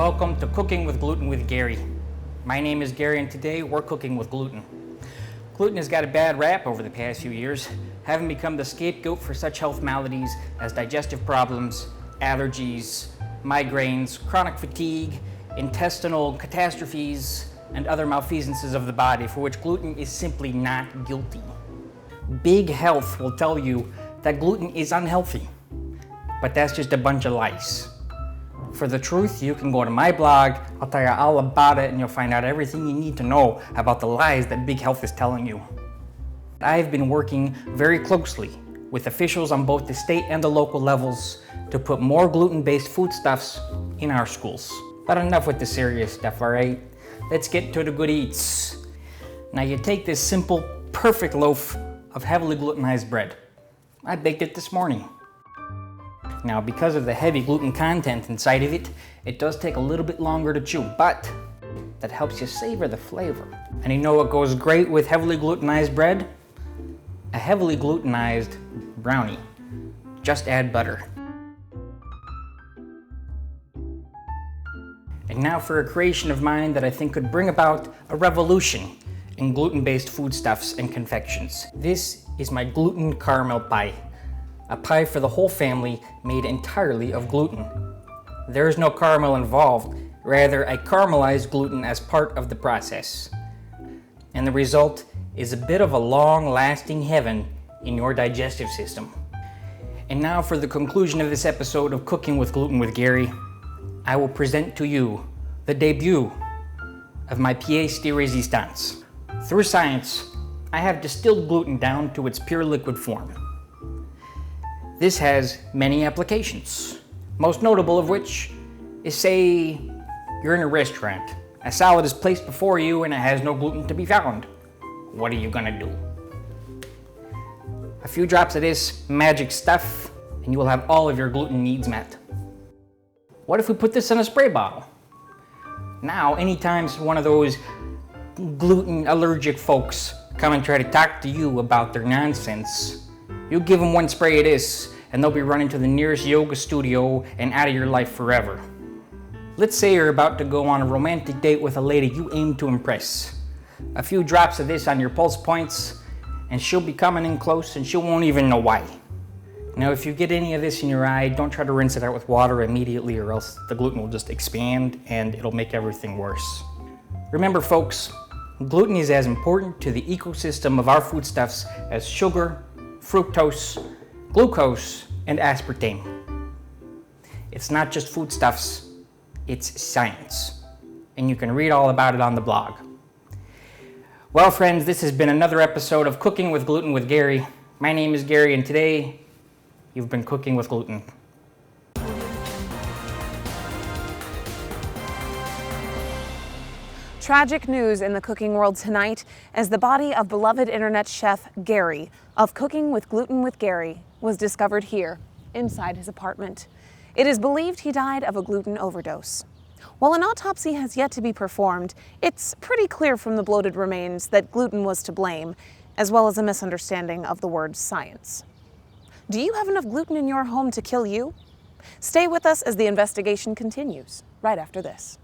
Welcome to Cooking with Gluten with Gary. My name is Gary and today we're cooking with gluten. Gluten has got a bad rap over the past few years, having become the scapegoat for such health maladies as digestive problems, allergies, migraines, chronic fatigue, intestinal catastrophes, and other malfeasances of the body for which gluten is simply not guilty. Big Health will tell you that gluten is unhealthy, but that's just a bunch of lies. For the truth, you can go to my blog, I'll tell you all about it and you'll find out everything you need to know about the lies that Big Health is telling you. I've been working very closely with officials on both the state and the local levels to put more gluten-based foodstuffs in our schools. But enough with the serious stuff, alright? Let's get to the good eats. Now you take this simple, perfect loaf of heavily glutenized bread. I baked it this morning. Now, because of the heavy gluten content inside of it, it does take a little bit longer to chew, but that helps you savor the flavor. And you know what goes great with heavily glutenized bread? A heavily glutenized brownie. Just add butter. And now for a creation of mine that I think could bring about a revolution in gluten-based foodstuffs and confections. This is my gluten caramel pie. A pie for the whole family made entirely of gluten. There is no caramel involved, rather I caramelized gluten as part of the process. And the result is a bit of a long-lasting heaven in your digestive system. And now for the conclusion of this episode of Cooking with Gluten with Gary, I will present to you the debut of my pièce de résistance. Through science, I have distilled gluten down to its pure liquid form. This has many applications, most notable of which is, say, you're in a restaurant. A salad is placed before you and it has no gluten to be found. What are you gonna do? A few drops of this magic stuff and you will have all of your gluten needs met. What if we put this in a spray bottle? Now, anytime one of those gluten allergic folks come and try to talk to you about their nonsense, you give them one spray of this and they'll be running to the nearest yoga studio and out of your life forever. Let's say you're about to go on a romantic date with a lady you aim to impress. A few drops of this on your pulse points and she'll be coming in close and she won't even know why. Now if you get any of this in your eye, don't try to rinse it out with water immediately or else the gluten will just expand and it'll make everything worse. Remember folks, gluten is as important to the ecosystem of our foodstuffs as sugar, fructose, glucose, and aspartame. It's not just foodstuffs, it's science. And you can read all about it on the blog. Well friends, this has been another episode of Cooking with Gluten with Gary. My name is Gary and today, you've been cooking with gluten. Tragic news in the cooking world tonight as the body of beloved internet chef Gary of Cooking with Gluten with Gary was discovered here inside his apartment. It is believed he died of a gluten overdose. While an autopsy has yet to be performed, it's pretty clear from the bloated remains that gluten was to blame, as well as a misunderstanding of the word science. Do you have enough gluten in your home to kill you? Stay with us as the investigation continues right after this.